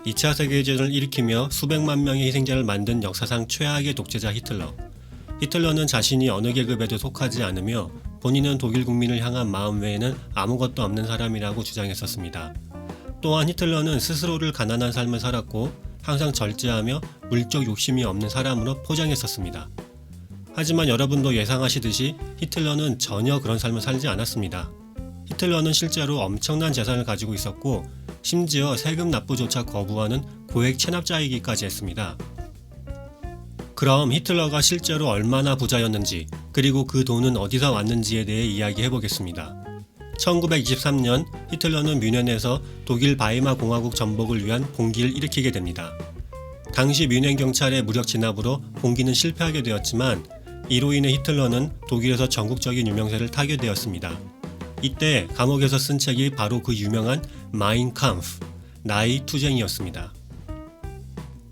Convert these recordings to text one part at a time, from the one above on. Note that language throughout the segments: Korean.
2차 세계대전을 일으키며 수백만 명의 희생자를 만든 역사상 최악의 독재자 히틀러. 히틀러는 자신이 어느 계급에도 속하지 않으며 본인은 독일 국민을 향한 마음 외에는 아무것도 없는 사람이라고 주장했었습니다. 또한 히틀러는 스스로를 가난한 삶을 살았고 항상 절제하며 물적 욕심이 없는 사람으로 포장했었습니다. 하지만 여러분도 예상하시듯이 히틀러는 전혀 그런 삶을 살지 않았습니다. 히틀러는 실제로 엄청난 재산을 가지고 있었고 심지어 세금 납부조차 거부하는 고액 체납자이기까지 했습니다. 그럼 히틀러가 실제로 얼마나 부자였는지 그리고 그 돈은 어디서 왔는지에 대해 이야기해보겠습니다. 1923년 히틀러는 뮌헨에서 독일 바이마 공화국 전복을 위한 봉기를 일으키게 됩니다. 당시 뮌헨 경찰의 무력 진압으로 봉기는 실패하게 되었지만 이로 인해 히틀러는 독일에서 전국적인 유명세를 타게 되었습니다. 이때 감옥에서 쓴 책이 바로 그 유명한 마인 캄프, 나의 투쟁이었습니다.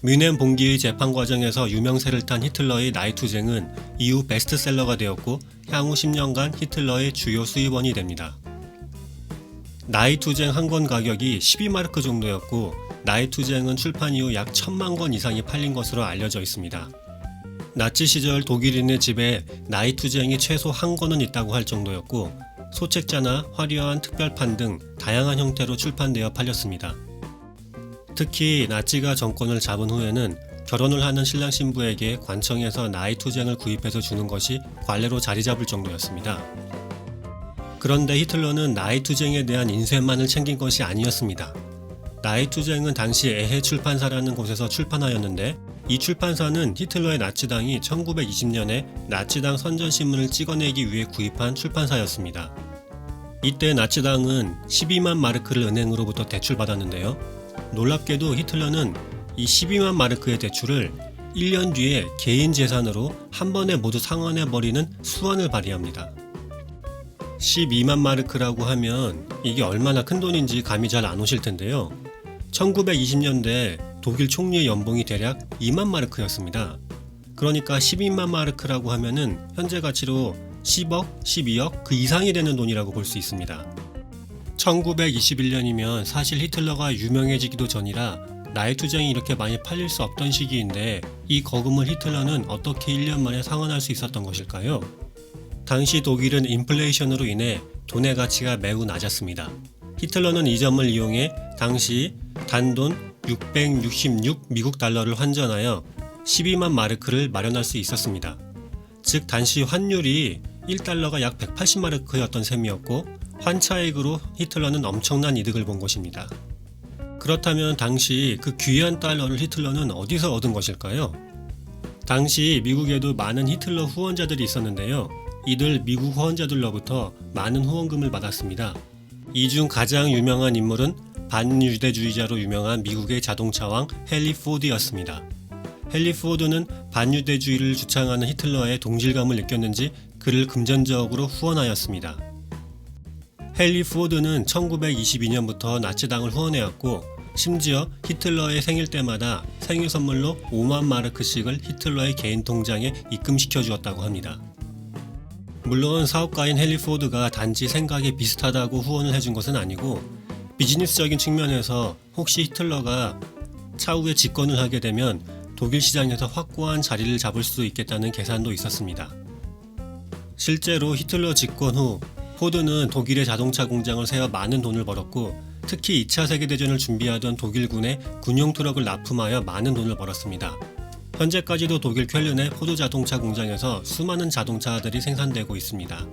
뮌헨 봉기의 재판 과정에서 유명세를 탄 히틀러의 나의 투쟁은 이후 베스트셀러가 되었고 향후 10년간 히틀러의 주요 수입원이 됩니다. 나의 투쟁 한 권 가격이 12마르크 정도였고 나의 투쟁은 출판 이후 약 1000만 권 이상이 팔린 것으로 알려져 있습니다. 나치 시절 독일인의 집에 나의 투쟁이 최소 한 권은 있다고 할 정도였고 소책자나 화려한 특별판 등 다양한 형태로 출판되어 팔렸습니다. 특히 나치가 정권을 잡은 후에는 결혼을 하는 신랑 신부에게 관청에서 나의 투쟁을 구입해서 주는 것이 관례로 자리 잡을 정도였습니다. 그런데 히틀러는 나의 투쟁에 대한 인쇄만을 챙긴 것이 아니었습니다. 나의 투쟁은 당시 에헤 출판사라는 곳에서 출판하였는데 이 출판사는 히틀러의 나치당이 1920년에 나치당 선전신문을 찍어내기 위해 구입한 출판사였습니다. 이때 나치당은 12만 마르크를 은행으로부터 대출받았는데요. 놀랍게도 히틀러는 이 12만 마르크의 대출을 1년 뒤에 개인 재산으로 한 번에 모두 상환해버리는 수완을 발휘합니다. 12만 마르크라고 하면 이게 얼마나 큰 돈인지 감이 잘 안 오실 텐데요. 1920년대 독일 총리의 연봉이 대략 2만 마르크였습니다. 그러니까 12만 마르크라고 하면은 현재 가치로 10억, 12억 그 이상이 되는 돈이라고 볼 수 있습니다. 1921년이면 사실 히틀러가 유명해지기도 전이라 나의 투쟁이 이렇게 많이 팔릴 수 없던 시기인데 이 거금을 히틀러는 어떻게 1년 만에 상환할 수 있었던 것일까요? 당시 독일은 인플레이션으로 인해 돈의 가치가 매우 낮았습니다. 히틀러는 이 점을 이용해 당시 단돈 666 미국 달러를 환전하여 12만 마르크를 마련할 수 있었습니다. 즉 당시 환율이 1달러가 약 180마르크였던 셈이었고 환차익으로 히틀러는 엄청난 이득을 본 것입니다. 그렇다면 당시 그 귀한 달러를 히틀러는 어디서 얻은 것일까요? 당시 미국에도 많은 히틀러 후원자들이 있었는데요. 이들 미국 후원자들로부터 많은 후원금을 받았습니다. 이 중 가장 유명한 인물은 반유대주의자로 유명한 미국의 자동차왕 헨리 포드였습니다. 헨리 포드는 반유대주의를 주창하는 히틀러의 동질감을 느꼈는지 그를 금전적으로 후원하였습니다. 헨리 포드는 1922년부터 나치당을 후원해왔고 심지어 히틀러의 생일 때마다 생일 선물로 5만 마르크씩을 히틀러의 개인 통장에 입금시켜 주었다고 합니다. 물론 사업가인 헨리 포드가 단지 생각이 비슷하다고 후원을 해준 것은 아니고 비즈니스적인 측면에서 혹시 히틀러가 차후에 집권을 하게 되면 독일 시장에서 확고한 자리를 잡을 수도 있겠다는 계산도 있었습니다. 실제로 히틀러 집권 후 포드는 독일의 자동차 공장을 세워 많은 돈을 벌었고 특히 2차 세계대전을 준비하던 독일군에 군용 트럭을 납품하여 많은 돈을 벌었습니다. 현재까지도 독일 쾰른의 포드 자동차 공장에서 수많은 자동차들이 생산되고 있습니다.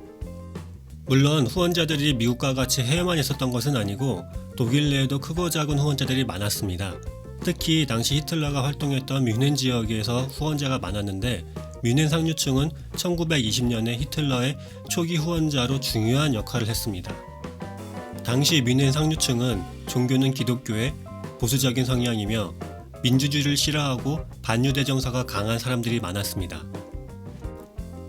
물론 후원자들이 미국과 같이 해외만 있었던 것은 아니고 독일 내에도 크고 작은 후원자들이 많았습니다. 특히 당시 히틀러가 활동했던 뮌헨 지역에서 후원자가 많았는데 뮌헨 상류층은 1920년에 히틀러의 초기 후원자로 중요한 역할을 했습니다. 당시 뮌헨 상류층은 종교는 기독교의 보수적인 성향이며 민주주의를 싫어하고 반유대 정서가 강한 사람들이 많았습니다.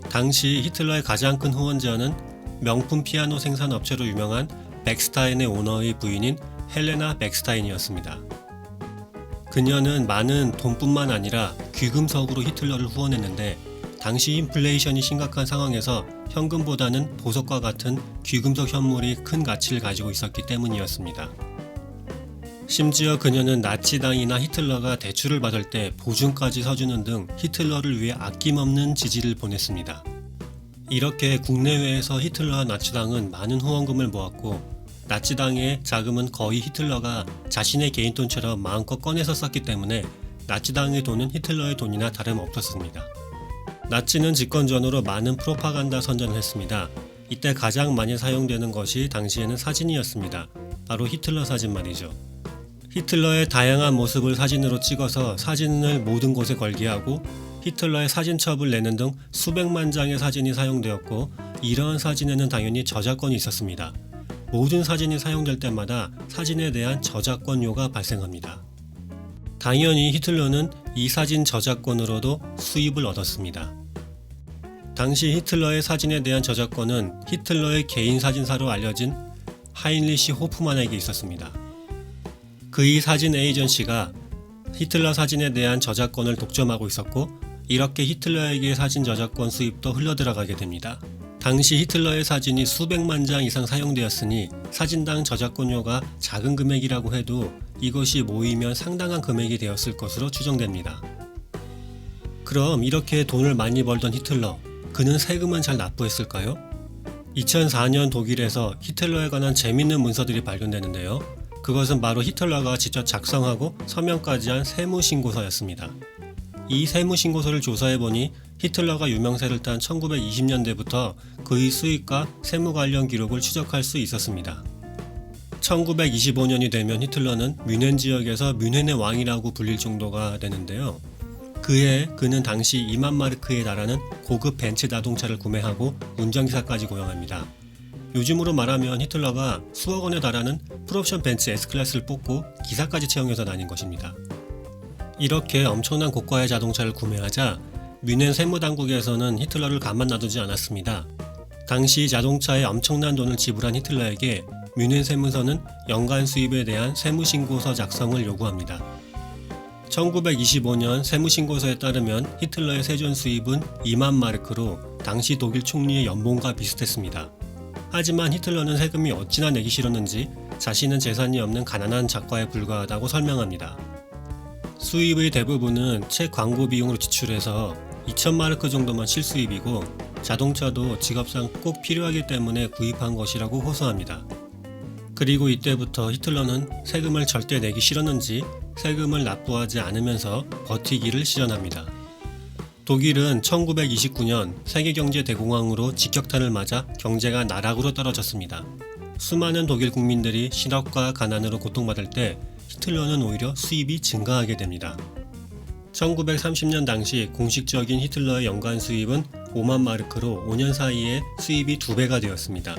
당시 히틀러의 가장 큰 후원자는 명품 피아노 생산 업체로 유명한 백스타인의 오너의 부인인 헬레나 백스타인이었습니다. 그녀는 많은 돈뿐만 아니라 귀금속으로 히틀러를 후원했는데 당시 인플레이션이 심각한 상황에서 현금보다는 보석과 같은 귀금속 현물이 큰 가치를 가지고 있었기 때문이었습니다. 심지어 그녀는 나치당이나 히틀러가 대출을 받을 때 보증까지 서주는 등 히틀러를 위해 아낌없는 지지를 보냈습니다. 이렇게 국내외에서 히틀러와 나치당은 많은 후원금을 모았고 나치당의 자금은 거의 히틀러가 자신의 개인 돈처럼 마음껏 꺼내서 썼기 때문에 나치당의 돈은 히틀러의 돈이나 다름없었습니다. 나치는 집권 전후로 많은 프로파간다 선전을 했습니다. 이때 가장 많이 사용되는 것이 당시에는 사진이었습니다. 바로 히틀러 사진 말이죠. 히틀러의 다양한 모습을 사진으로 찍어서 사진을 모든 곳에 걸게 하고 히틀러의 사진첩을 내는 등 수백만 장의 사진이 사용되었고 이러한 사진에는 당연히 저작권이 있었습니다. 모든 사진이 사용될 때마다 사진에 대한 저작권료가 발생합니다. 당연히 히틀러는 이 사진 저작권으로도 수입을 얻었습니다. 당시 히틀러의 사진에 대한 저작권은 히틀러의 개인 사진사로 알려진 하인리시 호프만에게 있었습니다. 그의 사진 에이전시가 히틀러 사진에 대한 저작권을 독점하고 있었고 이렇게 히틀러에게 사진 저작권 수입도 흘러들어가게 됩니다. 당시 히틀러의 사진이 수백만 장 이상 사용되었으니 사진당 저작권료가 작은 금액이라고 해도 이것이 모이면 상당한 금액이 되었을 것으로 추정됩니다. 그럼 이렇게 돈을 많이 벌던 히틀러, 그는 세금은 잘 납부했을까요? 2004년 독일에서 히틀러에 관한 재밌는 문서들이 발견되는데요. 그것은 바로 히틀러가 직접 작성하고 서명까지 한 세무신고서였습니다. 이 세무신고서를 조사해보니 히틀러가 유명세를 탄 1920년대부터 그의 수입과 세무 관련 기록을 추적할 수 있었습니다. 1925년이 되면 히틀러는 뮌헨 지역에서 뮌헨의 왕이라고 불릴 정도가 되는데요. 그해 그는 당시 2만 마르크에 달하는 고급 벤츠 자동차를 구매하고 운전기사까지 고용합니다. 요즘으로 말하면 히틀러가 수억 원에 달하는 풀옵션 벤츠 S클래스를 뽑고 기사까지 채용해서 다닌 것입니다. 이렇게 엄청난 고가의 자동차를 구매하자 뮌헨 세무당국에서는 히틀러를 가만 놔두지 않았습니다. 당시 자동차에 엄청난 돈을 지불한 히틀러에게 뮌헨 세무서는 연간 수입에 대한 세무신고서 작성을 요구합니다. 1925년 세무신고서에 따르면 히틀러의 세전 수입은 2만 마르크로 당시 독일 총리의 연봉과 비슷했습니다. 하지만 히틀러는 세금이 어찌나 내기 싫었는지 자신은 재산이 없는 가난한 작가에 불과하다고 설명합니다. 수입의 대부분은 책 광고 비용으로 지출해서 2,000마르크 정도만 실수입이고 자동차도 직업상 꼭 필요하기 때문에 구입한 것이라고 호소합니다. 그리고 이때부터 히틀러는 세금을 절대 내기 싫었는지 세금을 납부하지 않으면서 버티기를 시전합니다. 독일은 1929년 세계경제대공황으로 직격탄을 맞아 경제가 나락으로 떨어졌습니다. 수많은 독일 국민들이 실업과 가난으로 고통받을 때 히틀러는 오히려 수입이 증가하게 됩니다. 1930년 당시 공식적인 히틀러의 연간 수입은 5만 마르크로 5년 사이에 수입이 2배가 되었습니다.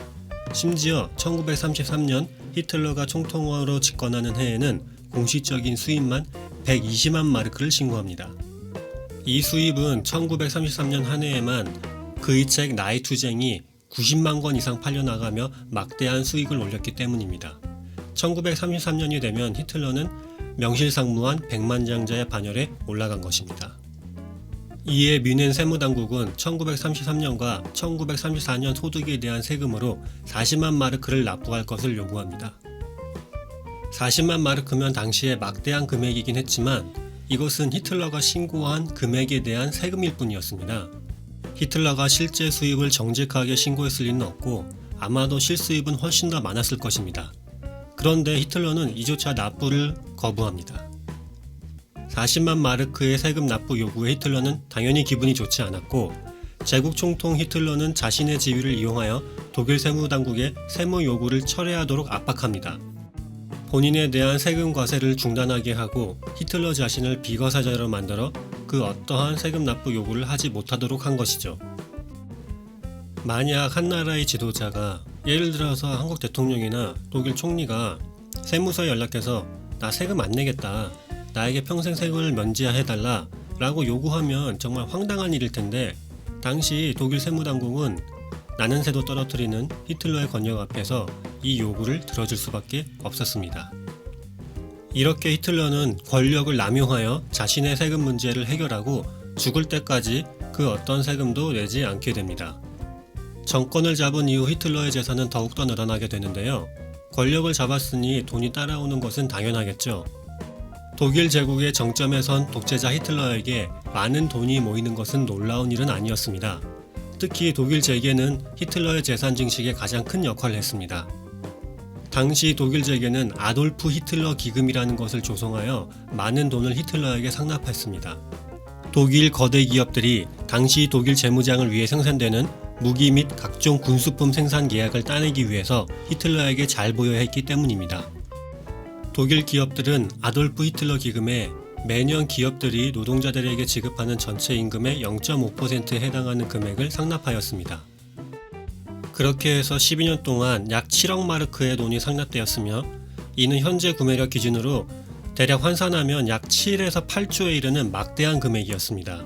심지어 1933년 히틀러가 총통으로 집권하는 해에는 공식적인 수입만 120만 마르크를 신고합니다. 이 수입은 1933년 한 해에만 그의 책 나의 투쟁이 90만 권 이상 팔려나가며 막대한 수익을 올렸기 때문입니다. 1933년이 되면 히틀러는 명실상부한 백만장자의 반열에 올라간 것입니다. 이에 뮌헨 세무당국은 1933년과 1934년 소득에 대한 세금으로 40만 마르크를 납부할 것을 요구합니다. 40만 마르크면 당시에 막대한 금액이긴 했지만 이것은 히틀러가 신고한 금액에 대한 세금일 뿐이었습니다. 히틀러가 실제 수입을 정직하게 신고했을 리는 없고 아마도 실수입은 훨씬 더 많았을 것입니다. 그런데 히틀러는 이조차 납부를 거부합니다. 40만 마르크의 세금 납부 요구에 히틀러는 당연히 기분이 좋지 않았고 제국 총통 히틀러는 자신의 지위를 이용하여 독일 세무당국의 세무 요구를 철회하도록 압박합니다. 본인에 대한 세금 과세를 중단하게 하고 히틀러 자신을 비과세자로 만들어 그 어떠한 세금 납부 요구를 하지 못하도록 한 것이죠. 만약 한 나라의 지도자가 예를 들어서 한국 대통령이나 독일 총리가 세무서에 연락해서 나 세금 안 내겠다, 나에게 평생 세금을 면제해달라 라고 요구하면 정말 황당한 일일 텐데 당시 독일 세무당국은 나는 새도 떨어뜨리는 히틀러의 권력 앞에서 이 요구를 들어줄 수밖에 없었습니다. 이렇게 히틀러는 권력을 남용하여 자신의 세금 문제를 해결하고 죽을 때까지 그 어떤 세금도 내지 않게 됩니다. 정권을 잡은 이후 히틀러의 재산은 더욱더 늘어나게 되는데요. 권력을 잡았으니 돈이 따라오는 것은 당연하겠죠. 독일 제국의 정점에 선 독재자 히틀러에게 많은 돈이 모이는 것은 놀라운 일은 아니었습니다. 특히 독일 재계는 히틀러의 재산 증식에 가장 큰 역할을 했습니다. 당시 독일 재계는 아돌프 히틀러 기금이라는 것을 조성하여 많은 돈을 히틀러에게 상납했습니다. 독일 거대 기업들이 당시 독일 재무장을 위해 생산되는 무기 및 각종 군수품 생산 계약을 따내기 위해서 히틀러에게 잘 보여야 했기 때문입니다. 독일 기업들은 아돌프 히틀러 기금에 매년 기업들이 노동자들에게 지급하는 전체 임금의 0.5%에 해당하는 금액을 상납하였습니다. 그렇게 해서 12년 동안 약 7억 마르크의 돈이 상납되었으며 이는 현재 구매력 기준으로 대략 환산하면 약 7에서 8조에 이르는 막대한 금액이었습니다.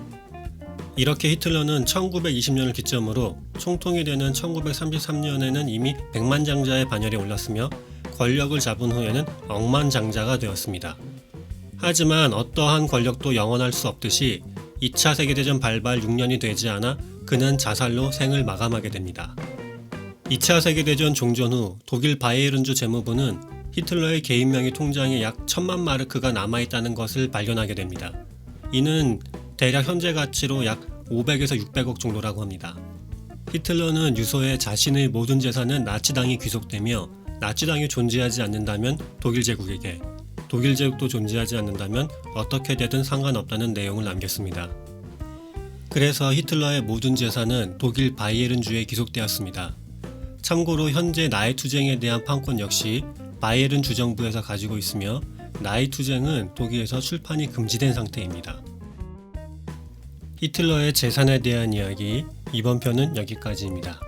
이렇게 히틀러는 1920년을 기점으로 총통이 되는 1933년에는 이미 백만장자의 반열에 올랐으며 권력을 잡은 후에는 억만장자가 되었습니다. 하지만 어떠한 권력도 영원할 수 없듯이 2차 세계대전 발발 6년이 되지 않아 그는 자살로 생을 마감하게 됩니다. 2차 세계대전 종전 후 독일 바이에른주 재무부는 히틀러의 개인 명의 통장에 약 1000만 마르크가 남아있다는 것을 발견하게 됩니다. 이는 대략 현재 가치로 약 500에서 600억 정도라고 합니다. 히틀러는 유서에 자신의 모든 재산은 나치당이 귀속되며 나치당이 존재하지 않는다면 독일 제국에게, 독일 제국도 존재하지 않는다면 어떻게 되든 상관없다는 내용을 남겼습니다. 그래서 히틀러의 모든 재산은 독일 바이에른주에 귀속되었습니다. 참고로 현재 나이투쟁에 대한 판권 역시 바이에른 주정부에서 가지고 있으며 나이투쟁은 독일에서 출판이 금지된 상태입니다. 히틀러의 재산에 대한 이야기, 이번 편은 여기까지입니다.